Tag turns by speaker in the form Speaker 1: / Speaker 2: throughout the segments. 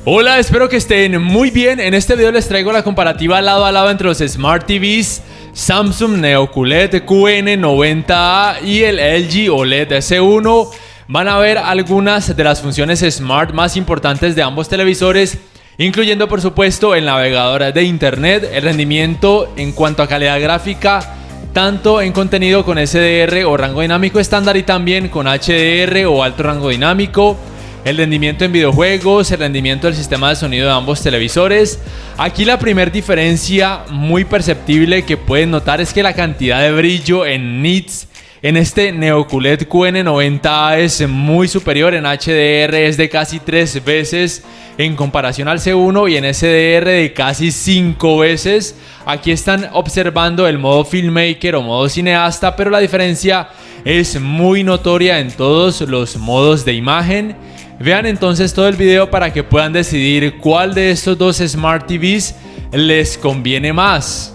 Speaker 1: Hola, espero que estén muy bien. En este video les traigo la comparativa lado a lado entre los Smart TVs Samsung Neo QLED QN90A y el LG OLED S1. Van a ver algunas de las funciones Smart más importantes de ambos televisores, incluyendo por supuesto el navegador de internet, el rendimiento en cuanto a calidad gráfica, tanto en contenido con SDR o rango dinámico estándar y también con HDR o alto rango dinámico, el rendimiento en videojuegos, el rendimiento del sistema de sonido de ambos televisores. Aquí la primera diferencia muy perceptible que pueden notar es que la cantidad de brillo en nits en este Neo QLED QN90A es muy superior. En HDR es de casi 3 veces en comparación al C1 y en SDR de casi 5 veces. Aquí están observando el modo filmmaker o modo cineasta, pero la diferencia es muy notoria en todos los modos de imagen. Vean entonces todo el video para que puedan decidir cuál de estos dos Smart TVs les conviene más.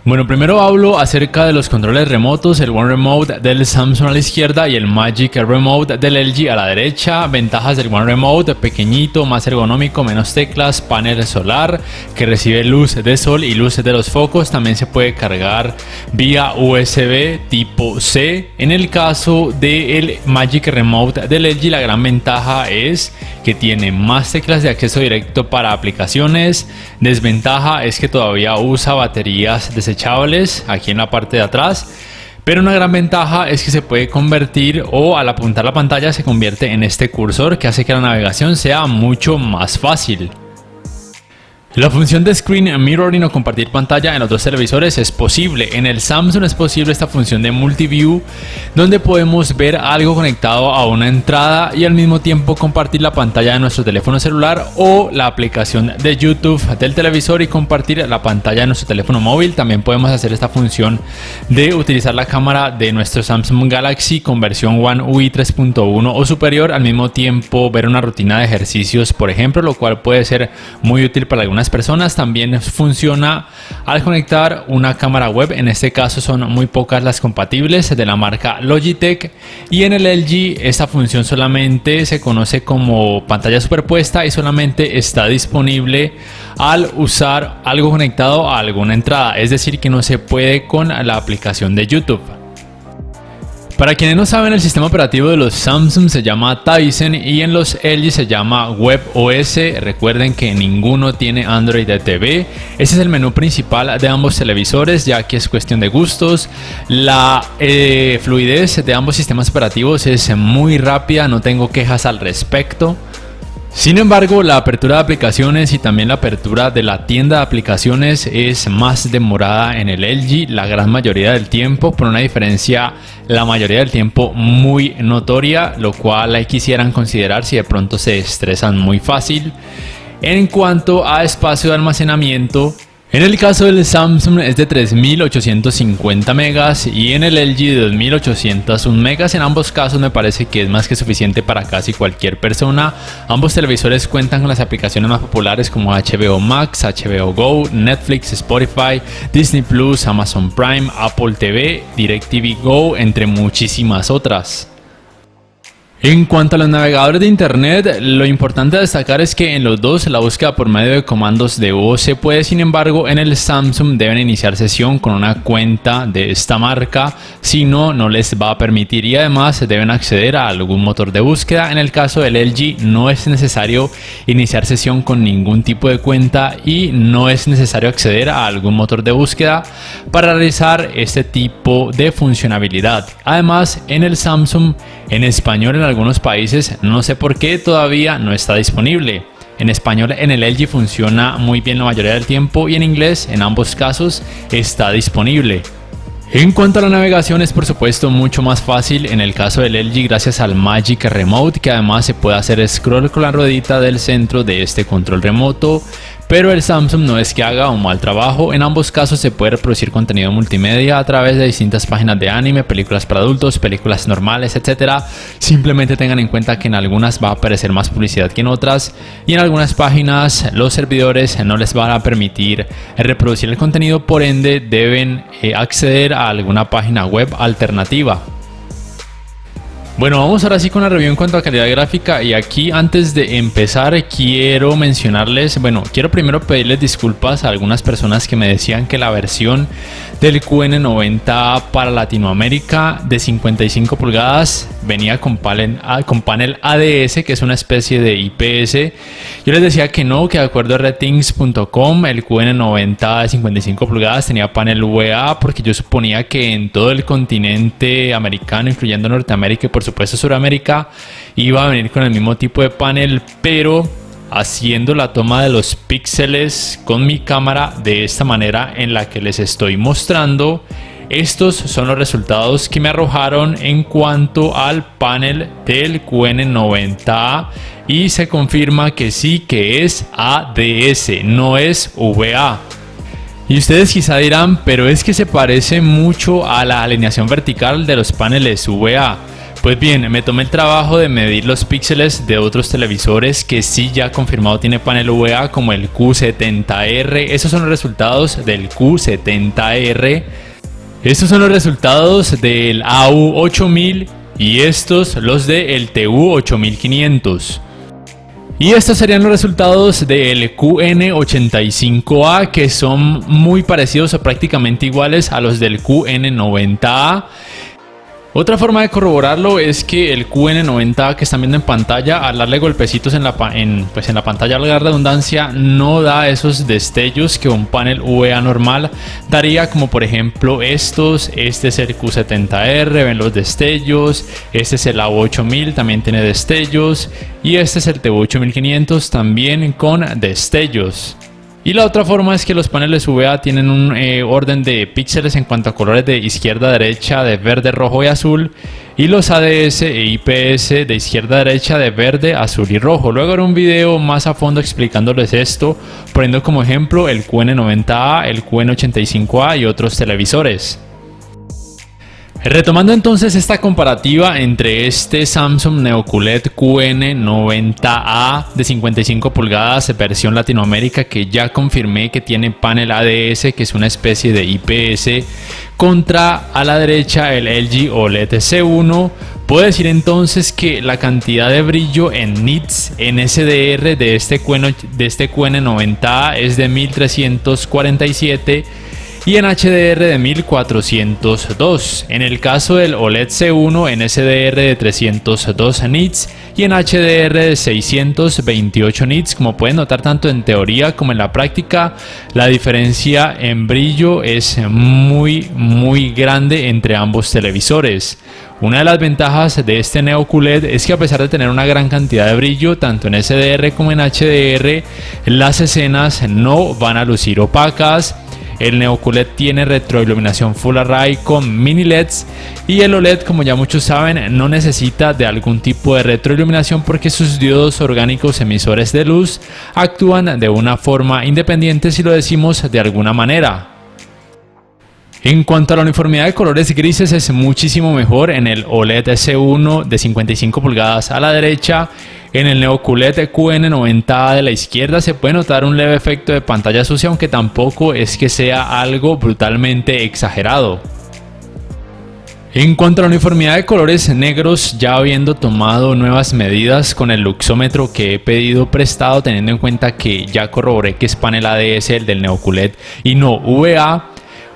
Speaker 1: Bueno, primero hablo acerca de los controles remotos, el One Remote del Samsung a la izquierda y el Magic Remote del LG a la derecha. Ventajas del One Remote: pequeñito, más ergonómico, menos teclas, panel solar que recibe luz de sol y luz de los focos. También se puede cargar vía USB tipo C. En el caso del Magic Remote del LG, la gran ventaja es que tiene más teclas de acceso directo para aplicaciones. Desventaja es que todavía usa baterías desechables aquí en la parte de atrás, pero una gran ventaja es que se puede convertir, o al apuntar la pantalla se convierte en este cursor que hace que la navegación sea mucho más fácil. La función de Screen Mirroring o compartir pantalla en los dos televisores es posible. En el Samsung es posible esta función de Multiview, donde podemos ver algo conectado a una entrada y al mismo tiempo compartir la pantalla de nuestro teléfono celular o la aplicación de YouTube del televisor y compartir la pantalla de nuestro teléfono móvil. También podemos hacer esta función de utilizar la cámara de nuestro Samsung Galaxy con versión One UI 3.1 o superior, al mismo tiempo ver una rutina de ejercicios, por ejemplo, lo cual puede ser muy útil para algunas personas. También funciona al conectar una cámara web. En este caso son muy pocas las compatibles, de la marca Logitech, y en el LG esta función solamente se conoce como pantalla superpuesta y solamente está disponible al usar algo conectado a alguna entrada, es decir que no se puede con la aplicación de YouTube. Para quienes no saben, el sistema operativo de los Samsung se llama Tizen y en los LG se llama WebOS. Recuerden que ninguno tiene Android TV. Ese es el menú principal de ambos televisores, ya que es cuestión de gustos. La fluidez de ambos sistemas operativos es muy rápida, no tengo quejas al respecto. Sin embargo, la apertura de aplicaciones y también la apertura de la tienda de aplicaciones es más demorada en el LG la gran mayoría del tiempo, por una diferencia la mayoría del tiempo muy notoria, lo cual quisieran considerar si de pronto se estresan muy fácil. En cuanto a espacio de almacenamiento, en el caso del Samsung es de 3850 megas y en el LG de 2801 megas. En ambos casos me parece que es más que suficiente para casi cualquier persona. Ambos televisores cuentan con las aplicaciones más populares como HBO Max, HBO Go, Netflix, Spotify, Disney Plus, Amazon Prime, Apple TV, DirecTV Go, entre muchísimas otras. En cuanto a los navegadores de internet, lo importante a destacar es que en los dos la búsqueda por medio de comandos de voz se puede. Sin embargo, en el Samsung deben iniciar sesión con una cuenta de esta marca, si no, no les va a permitir, y además deben acceder a algún motor de búsqueda. En el caso del LG no es necesario iniciar sesión con ningún tipo de cuenta y no es necesario acceder a algún motor de búsqueda para realizar este tipo de funcionalidad. Además, en el Samsung en español en algunos países, no sé por qué todavía no está disponible. En español en el LG funciona muy bien la mayoría del tiempo y en inglés en ambos casos está disponible. En cuanto a la navegación, es por supuesto mucho más fácil en el caso del LG gracias al Magic Remote, que además se puede hacer scroll con la ruedita del centro de este control remoto. Pero el Samsung no es que haga un mal trabajo. En ambos casos se puede reproducir contenido multimedia a través de distintas páginas de anime, películas para adultos, películas normales, etc. Simplemente tengan en cuenta que en algunas va a aparecer más publicidad que en otras, y en algunas páginas los servidores no les van a permitir reproducir el contenido, por ende deben acceder a alguna página web alternativa. Bueno, vamos ahora sí con la review en cuanto a calidad gráfica, y aquí antes de empezar quiero mencionarles, quiero primero pedirles disculpas a algunas personas que me decían que la versión del QN90 para Latinoamérica de 55 pulgadas venía con panel ADS, que es una especie de IPS. Yo les decía que no, que de acuerdo a Redthings.com el QN90 de 55 pulgadas tenía panel VA, porque yo suponía que en todo el continente americano, incluyendo Norteamérica y por supuesto Sudamérica, iba a venir con el mismo tipo de panel, pero haciendo la toma de los píxeles con mi cámara de esta manera en la que les estoy mostrando, estos son los resultados que me arrojaron en cuanto al panel del QN90A, y se confirma que sí, que es ADS, no es VA. Y ustedes quizá dirán, pero es que se parece mucho a la alineación vertical de los paneles VA. Pues bien, me tomé el trabajo de medir los píxeles de otros televisores que sí ya confirmado tiene panel VA, como el Q70R. Esos son los resultados del Q70R. Estos son los resultados del AU8000 y estos los del TU8500. Y estos serían los resultados del QN85A, que son muy parecidos o prácticamente iguales a los del QN90A. Otra forma de corroborarlo es que el QN90 que están viendo en pantalla, al darle golpecitos en la pantalla, valga la redundancia, no da esos destellos que un panel VA normal daría, como por ejemplo estos. Este es el Q70R, ven los destellos. Este es el AU8000, también tiene destellos. Y este es el TU8500, también con destellos. Y la otra forma es que los paneles VA tienen un orden de píxeles en cuanto a colores de izquierda a derecha, de verde, rojo y azul, y los ADS e IPS de izquierda a derecha, de verde, azul y rojo. Luego haré un video más a fondo explicándoles esto, poniendo como ejemplo el QN90A, el QN85A y otros televisores. Retomando entonces esta comparativa entre este Samsung Neo QLED QN90A de 55 pulgadas versión Latinoamérica, que ya confirmé que tiene panel ADS, que es una especie de IPS, contra a la derecha el LG OLED C1, puedo decir entonces que la cantidad de brillo en nits en SDR de este QN90A es de 1347 y en HDR de 1402. En el caso del OLED C1 en SDR de 302 nits y en HDR de 628 nits. Como pueden notar tanto en teoría como en la práctica, la diferencia en brillo es muy grande entre ambos televisores. Una de las ventajas de este Neo QLED es que, a pesar de tener una gran cantidad de brillo tanto en SDR como en HDR, las escenas no van a lucir opacas. El Neo QLED tiene retroiluminación Full Array con mini LEDs, y el OLED, como ya muchos saben, no necesita de algún tipo de retroiluminación porque sus diodos orgánicos emisores de luz actúan de una forma independiente, si lo decimos de alguna manera. En cuanto a la uniformidad de colores grises, es muchísimo mejor en el OLED S1 de 55 pulgadas a la derecha. En el Neo QLED QN90A de la izquierda se puede notar un leve efecto de pantalla sucia, aunque tampoco es que sea algo brutalmente exagerado. En cuanto a la uniformidad de colores negros, ya habiendo tomado nuevas medidas con el luxómetro que he pedido prestado, teniendo en cuenta que ya corroboré que es panel ADS el del Neo QLED y no VA,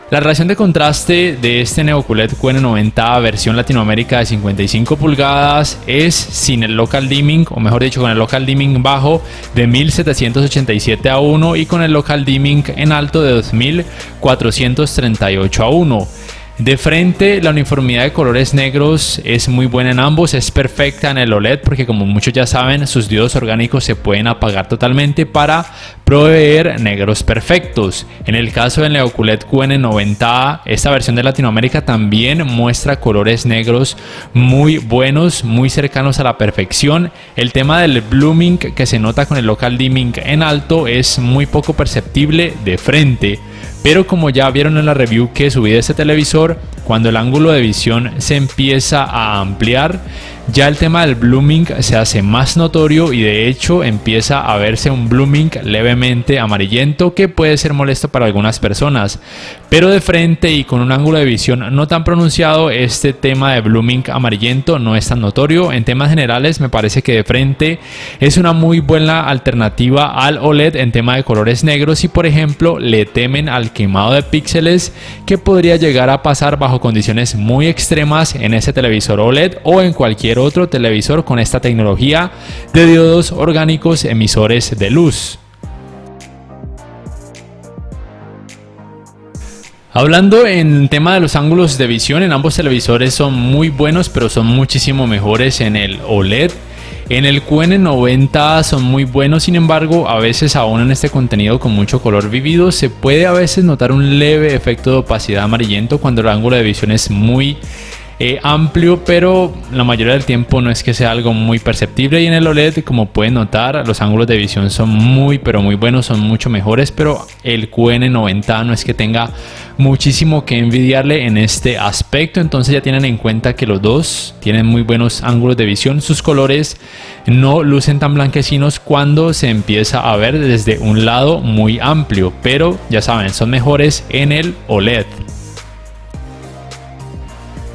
Speaker 1: la relación de contraste de este Neo QLED QN90 versión Latinoamérica de 55 pulgadas es sin el local dimming, o mejor dicho con el local dimming bajo, de 1787:1 y con el local dimming en alto de 2438:1. De frente, la uniformidad de colores negros es muy buena en ambos, es perfecta en el OLED porque, como muchos ya saben, sus diodos orgánicos se pueden apagar totalmente para proveer negros perfectos. En el caso del Neo QLED QN90A, esta versión de Latinoamérica también muestra colores negros muy buenos, muy cercanos a la perfección. El tema del blooming que se nota con el local dimming en alto es muy poco perceptible de frente. Pero, como ya vieron en la review que subí de este televisor, cuando el ángulo de visión se empieza a ampliar, ya el tema del blooming se hace más notorio y de hecho empieza a verse un blooming levemente amarillento que puede ser molesto para algunas personas, pero de frente y con un ángulo de visión no tan pronunciado, este tema de blooming amarillento no es tan notorio. En temas generales me parece que de frente es una muy buena alternativa al OLED en tema de colores negros si por ejemplo le temen al quemado de píxeles que podría llegar a pasar bajo condiciones muy extremas en ese televisor OLED o en cualquier otro televisor con esta tecnología de diodos orgánicos emisores de luz. Hablando en tema de los ángulos de visión, en ambos televisores son muy buenos, pero son muchísimo mejores en el OLED. En el QN90 son muy buenos, sin embargo, a veces aún en este contenido con mucho color vivido se puede a veces notar un leve efecto de opacidad amarillento cuando el ángulo de visión es muy amplio, pero la mayoría del tiempo no es que sea algo muy perceptible. Y en el OLED, como pueden notar, los ángulos de visión son muy pero muy buenos, son mucho mejores, pero el QN90 no es que tenga muchísimo que envidiarle en este aspecto. Entonces ya tienen en cuenta que los dos tienen muy buenos ángulos de visión, sus colores no lucen tan blanquecinos cuando se empieza a ver desde un lado muy amplio, pero ya saben, son mejores en el OLED.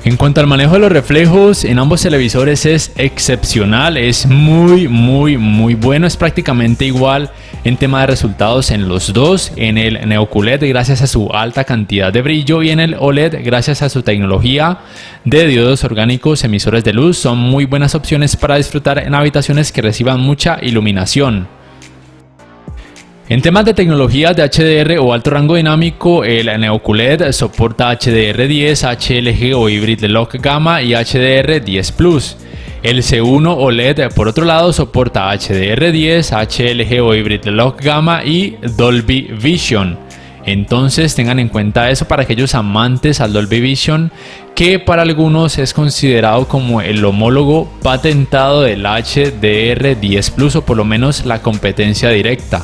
Speaker 1: En cuanto al manejo de los reflejos, en ambos televisores es excepcional, es muy bueno, es prácticamente igual en tema de resultados en los dos, en el NeoQLED gracias a su alta cantidad de brillo y en el OLED gracias a su tecnología de diodos orgánicos emisores de luz. Son muy buenas opciones para disfrutar en habitaciones que reciban mucha iluminación. En temas de tecnologías de HDR o alto rango dinámico, el NeoQLED soporta HDR10, HLG o Hybrid Lock Gamma y HDR10 Plus. El C1 OLED por otro lado soporta HDR10, HLG o Hybrid Lock Gamma y Dolby Vision. Entonces tengan en cuenta eso para aquellos amantes al Dolby Vision, que para algunos es considerado como el homólogo patentado del HDR10 Plus o por lo menos la competencia directa.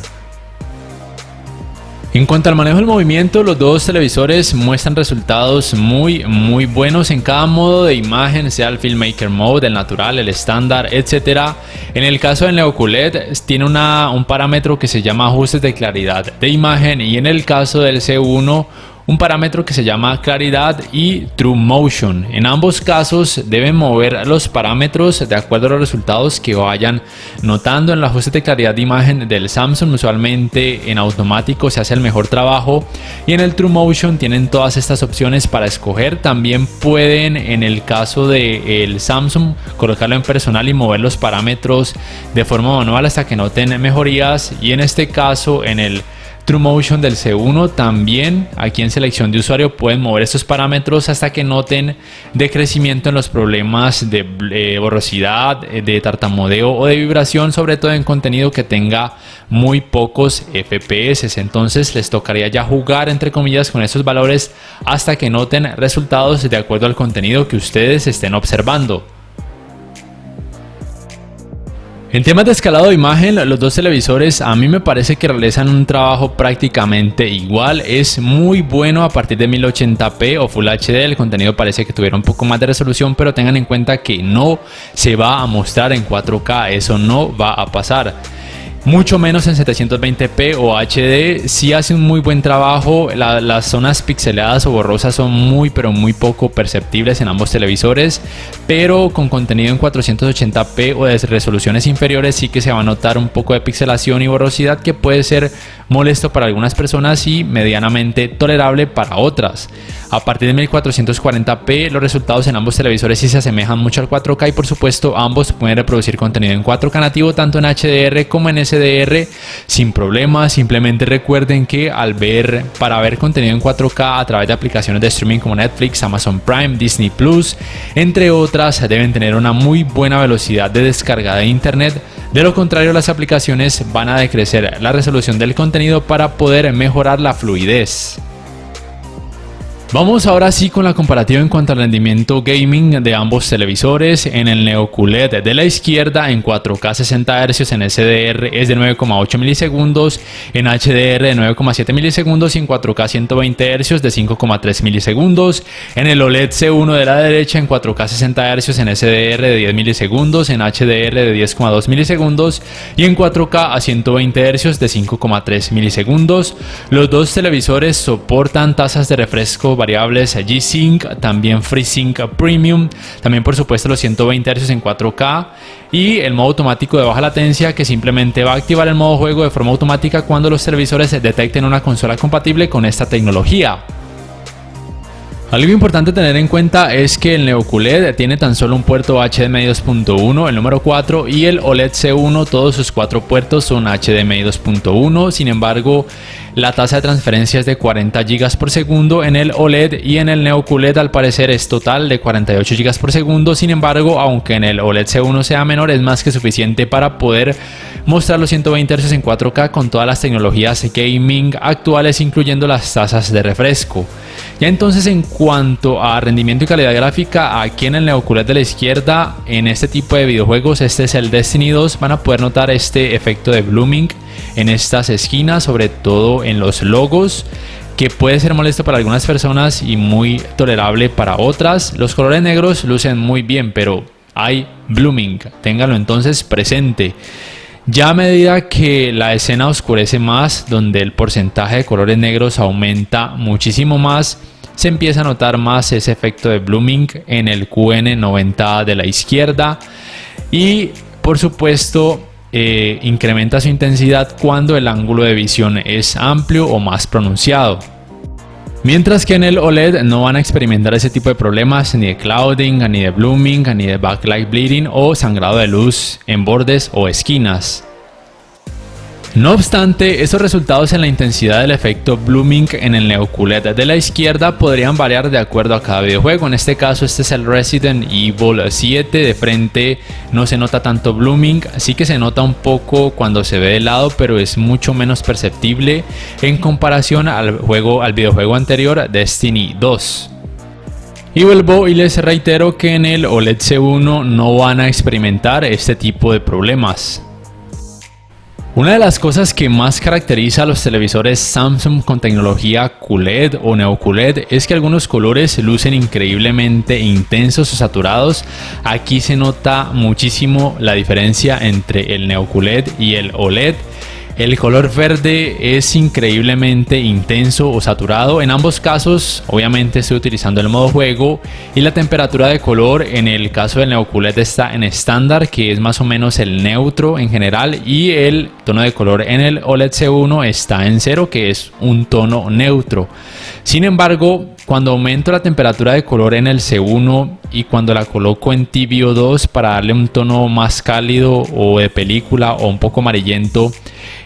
Speaker 1: En cuanto al manejo del movimiento, los dos televisores muestran resultados muy buenos en cada modo de imagen, sea el Filmmaker Mode, el natural, el estándar, etc. En el caso del NeoQLED tiene un parámetro que se llama ajustes de claridad de imagen y en el caso del C1 un parámetro que se llama claridad y True Motion. En ambos casos deben mover los parámetros de acuerdo a los resultados que vayan notando. En el ajuste de claridad de imagen del Samsung usualmente en automático se hace el mejor trabajo y en el True Motion tienen todas estas opciones para escoger. También pueden en el caso del Samsung colocarlo en personal y mover los parámetros de forma manual hasta que noten mejorías, y en este caso en el True Motion del C1 también aquí en selección de usuario pueden mover estos parámetros hasta que noten decrecimiento en los problemas de borrosidad, de tartamudeo o de vibración, sobre todo en contenido que tenga muy pocos FPS. Entonces les tocaría ya jugar entre comillas con esos valores hasta que noten resultados de acuerdo al contenido que ustedes estén observando. En temas de escalado de imagen, los dos televisores a mí me parece que realizan un trabajo prácticamente igual. Es muy bueno a partir de 1080p o Full HD. El contenido parece que tuviera un poco más de resolución, pero tengan en cuenta que no se va a mostrar en 4K. Eso no va a pasar. Mucho menos en 720p o HD. Sí hace un muy buen trabajo. Las zonas pixeladas o borrosas son muy poco perceptibles en ambos televisores, pero con contenido en 480p o de resoluciones inferiores sí que se va a notar un poco de pixelación y borrosidad que puede ser molesto para algunas personas y medianamente tolerable para otras. A partir de 1440p los resultados en ambos televisores sí se asemejan mucho al 4K y por supuesto ambos pueden reproducir contenido en 4K nativo tanto en HDR como en SDR sin problemas. Simplemente recuerden que para ver contenido en 4K a través de aplicaciones de streaming como Netflix, Amazon Prime, Disney Plus, entre otras, deben tener una muy buena velocidad de descarga de internet. De lo contrario, las aplicaciones van a decrecer la resolución del contenido para poder mejorar la fluidez. Vamos ahora sí con la comparativa en cuanto al rendimiento gaming de ambos televisores. En el Neo QLED de la izquierda en 4K 60 Hz en SDR es de 9,8 milisegundos, en HDR de 9,7 milisegundos y en 4K 120 Hz de 5,3 milisegundos. En el OLED C1 de la derecha en 4K 60 Hz en SDR de 10 milisegundos, en HDR de 10,2 milisegundos y en 4K a 120 Hz de 5,3 milisegundos. Los dos televisores soportan tasas de refresco variables G-Sync, también FreeSync Premium, también por supuesto los 120 Hz en 4K y el modo automático de baja latencia, que simplemente va a activar el modo juego de forma automática cuando los televisores detecten una consola compatible con esta tecnología. Algo importante tener en cuenta es que el Neo QLED tiene tan solo un puerto HDMI 2.1, el número 4, y el OLED C1 todos sus 4 puertos son HDMI 2.1. Sin embargo, la tasa de transferencia es de 40 GB por segundo en el OLED y en el Neo QLED al parecer es total de 48 GB por segundo. Sin embargo, aunque en el OLED C1 sea menor, es más que suficiente para poder mostrar los 120 Hz en 4K con todas las tecnologías gaming actuales, incluyendo las tasas de refresco. Ya entonces, en cuanto a rendimiento y calidad gráfica, aquí en el Neo QLED de la izquierda, en este tipo de videojuegos, este es el Destiny 2, van a poder notar este efecto de blooming en estas esquinas, sobre todo en los logos, que puede ser molesto para algunas personas y muy tolerable para otras. Los colores negros lucen muy bien, pero hay blooming, ténganlo entonces presente. Ya a medida que la escena oscurece más, donde el porcentaje de colores negros aumenta muchísimo más, se empieza a notar más ese efecto de blooming en el QN90 de la izquierda y por supuesto incrementa su intensidad cuando el ángulo de visión es amplio o más pronunciado. Mientras que en el OLED no van a experimentar ese tipo de problemas ni de clouding, ni de blooming, ni de backlight bleeding o sangrado de luz en bordes o esquinas. No obstante, esos resultados en la intensidad del efecto blooming en el Neo QLED de la izquierda podrían variar de acuerdo a cada videojuego. En este caso, este es el Resident Evil 7. De frente no se nota tanto blooming, sí que se nota un poco cuando se ve de lado, pero es mucho menos perceptible en comparación al videojuego anterior, Destiny 2. Y vuelvo y les reitero que en el OLED C1 no van a experimentar este tipo de problemas. Una de las cosas que más caracteriza a los televisores Samsung con tecnología QLED o Neo QLED es que algunos colores lucen increíblemente intensos o saturados. Aquí se nota muchísimo la diferencia entre el Neo QLED y el OLED. El color verde es increíblemente intenso o saturado. En ambos casos, obviamente estoy utilizando el modo juego y la temperatura de color en el caso del Neo QLED está en estándar, que es más o menos el neutro en general, y el tono de color en el OLED C1 está en 0, que es un tono neutro. Sin embargo, cuando aumento la temperatura de color en el C1 y cuando la coloco en tibio 2 para darle un tono más cálido o de película o un poco amarillento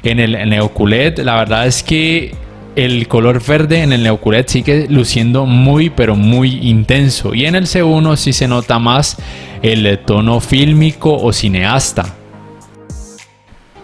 Speaker 1: en el Neo QLED, la verdad es que el color verde en el Neo QLED sigue luciendo muy pero muy intenso, y en el C1 sí se nota más el tono fílmico o cineasta.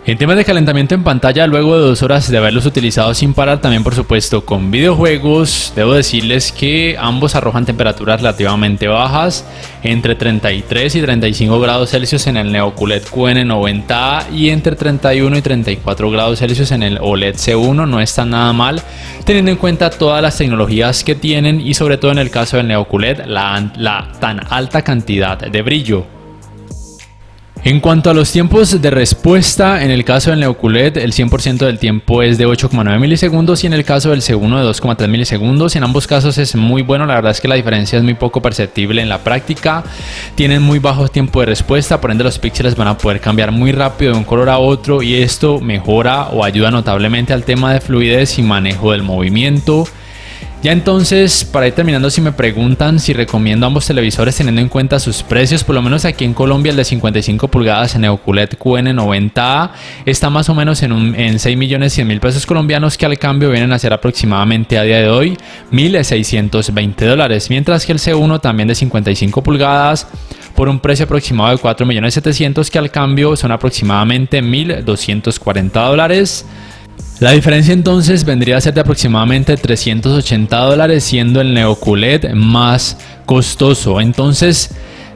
Speaker 1: En temas de calentamiento en pantalla, luego de 2 horas de haberlos utilizado sin parar, también por supuesto con videojuegos, debo decirles que ambos arrojan temperaturas relativamente bajas, entre 33 y 35 grados Celsius en el Neo QLED QN90A y entre 31 y 34 grados Celsius en el OLED C1. No está nada mal, teniendo en cuenta todas las tecnologías que tienen y sobre todo en el caso del Neo QLED la tan alta cantidad de brillo. En cuanto a los tiempos de respuesta, en el caso del Neo QLED el 100% del tiempo es de 8,9 milisegundos y en el caso del C1 de 2,3 milisegundos. En ambos casos es muy bueno, la verdad es que la diferencia es muy poco perceptible en la práctica. Tienen muy bajo tiempo de respuesta, por ende los píxeles van a poder cambiar muy rápido de un color a otro y esto mejora o ayuda notablemente al tema de fluidez y manejo del movimiento. Ya entonces, para ir terminando, si me preguntan si recomiendo ambos televisores teniendo en cuenta sus precios, por lo menos aquí en Colombia el de 55 pulgadas en Neo QLED QN90A está más o menos en 6.100.000 pesos colombianos, que al cambio vienen a ser aproximadamente a día de hoy $1.620, mientras que el C1 también de 55 pulgadas por un precio aproximado de $4.700.000, que al cambio son aproximadamente $1.240. La diferencia entonces vendría a ser de aproximadamente $380, siendo el Neo QLED más costoso. Entonces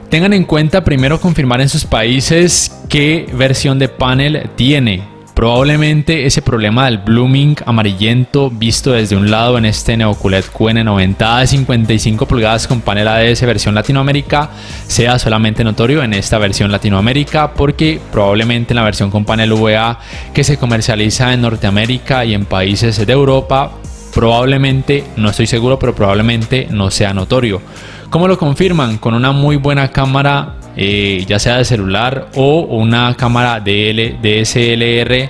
Speaker 1: tengan en cuenta primero confirmar en sus países qué versión de panel tiene. Probablemente ese problema del blooming amarillento visto desde un lado en este Neo QLED QN90 de 55 pulgadas con panel ADS versión Latinoamérica sea solamente notorio en esta versión Latinoamérica, porque probablemente en la versión con panel VA que se comercializa en Norteamérica y en países de Europa, probablemente, no estoy seguro, pero probablemente no sea notorio. ¿Cómo lo confirman? Con una muy buena cámara, ya sea de celular o una cámara DSLR,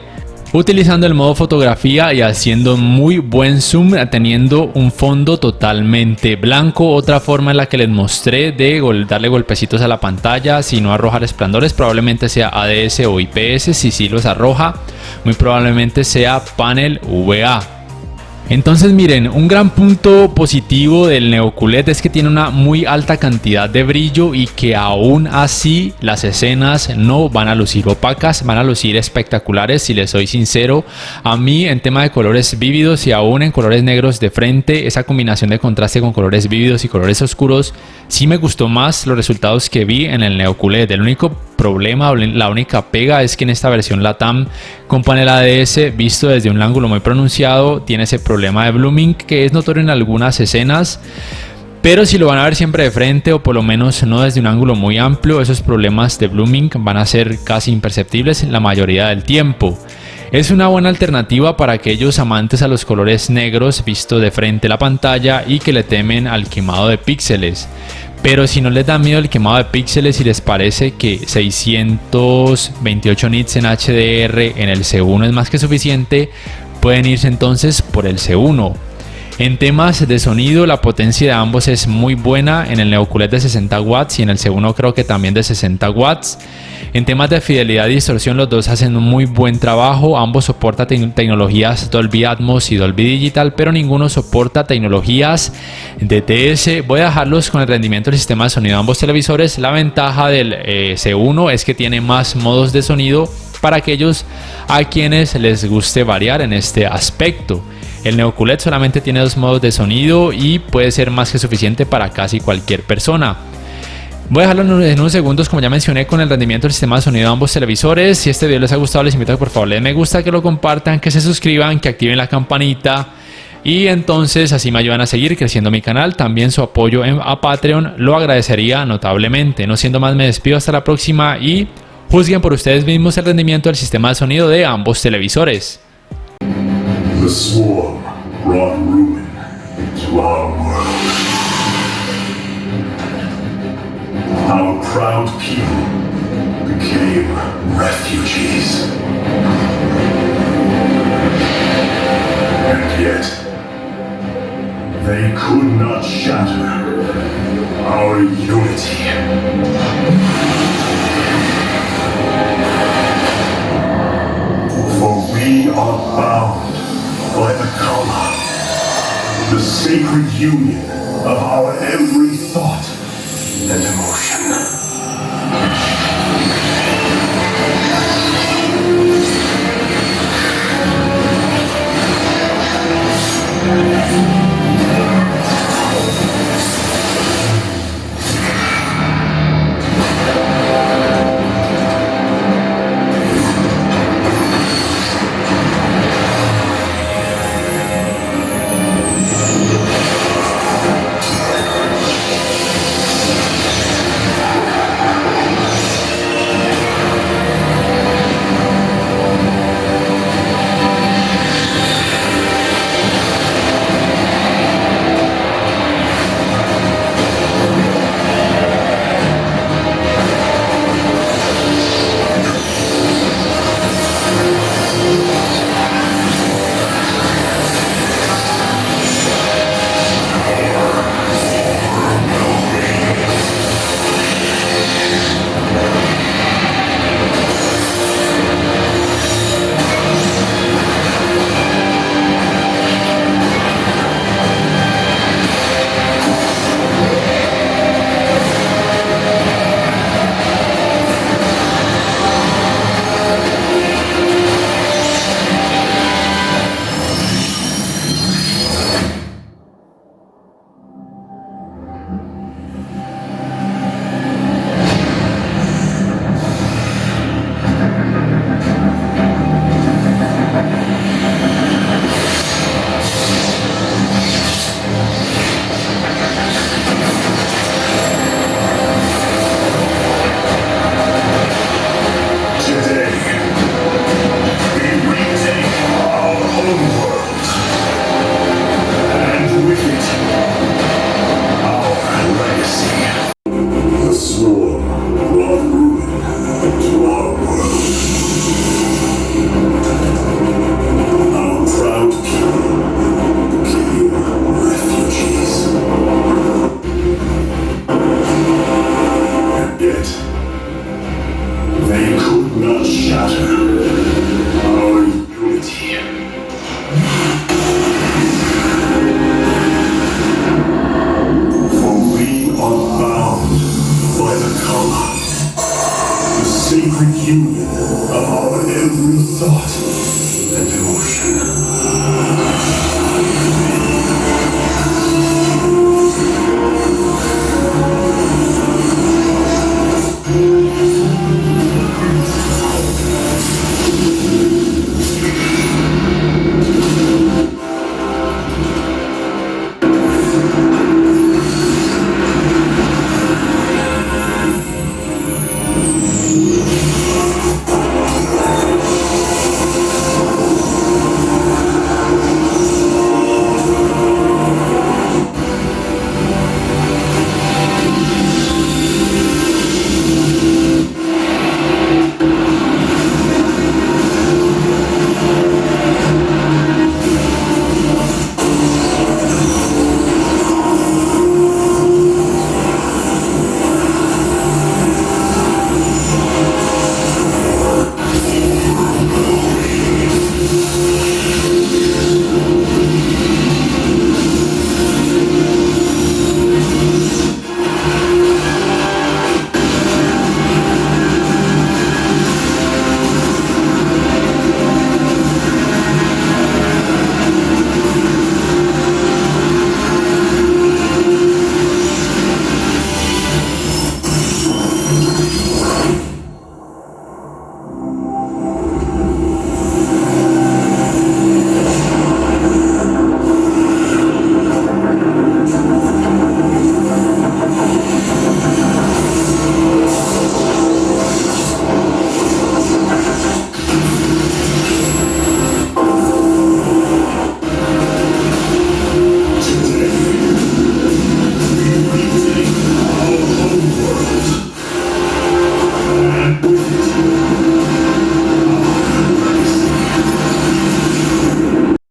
Speaker 1: utilizando el modo fotografía y haciendo muy buen zoom, teniendo un fondo totalmente blanco. Otra forma en la que les mostré de darle golpecitos a la pantalla si no arroja resplandores, probablemente sea ADS o IPS. Si sí los arroja, muy probablemente sea panel VA. Entonces miren, un gran punto positivo del Neo QLED es que tiene una muy alta cantidad de brillo y que aún así las escenas no van a lucir opacas, van a lucir espectaculares. Si les soy sincero, a mí en tema de colores vívidos y aún en colores negros de frente, esa combinación de contraste con colores vívidos y colores oscuros, sí me gustó más los resultados que vi en el Neo QLED. El único problema, la única pega es que en esta versión LATAM con panel ADS visto desde un ángulo muy pronunciado tiene ese problema de blooming que es notorio en algunas escenas, pero si lo van a ver siempre de frente o por lo menos no desde un ángulo muy amplio, esos problemas de blooming van a ser casi imperceptibles en la mayoría del tiempo. Es una buena alternativa para aquellos amantes a los colores negros visto de frente a la pantalla y que le temen al quemado de píxeles. Pero si no les da miedo el quemado de píxeles y les parece que 628 nits en HDR en el C1 es más que suficiente, pueden irse entonces por el C1. En temas de sonido, la potencia de ambos es muy buena, en el Neo QLED de 60 watts y en el C1 creo que también de 60 watts. En temas de fidelidad y distorsión, los dos hacen un muy buen trabajo. Ambos soportan tecnologías Dolby Atmos y Dolby Digital, pero ninguno soporta tecnologías DTS. Voy a dejarlos con el rendimiento del sistema de sonido de ambos televisores. La ventaja del C1 es que tiene más modos de sonido para aquellos a quienes les guste variar en este aspecto. El Neo QLED solamente tiene 2 modos de sonido y puede ser más que suficiente para casi cualquier persona. Voy a dejarlo en unos segundos, como ya mencioné, con el rendimiento del sistema de sonido de ambos televisores. Si este video les ha gustado, les invito a que por favor le den me gusta, que lo compartan, que se suscriban, que activen la campanita. Y entonces así me ayudan a seguir creciendo mi canal. También su apoyo a Patreon lo agradecería notablemente. No siendo más, me despido hasta la próxima y juzguen por ustedes mismos el rendimiento del sistema de sonido de ambos televisores.
Speaker 2: The swarm brought ruin to our world. Our proud people became refugees. And yet, they could not shatter our unity. For we are bound by the Kama, the sacred union of our every thought and emotion.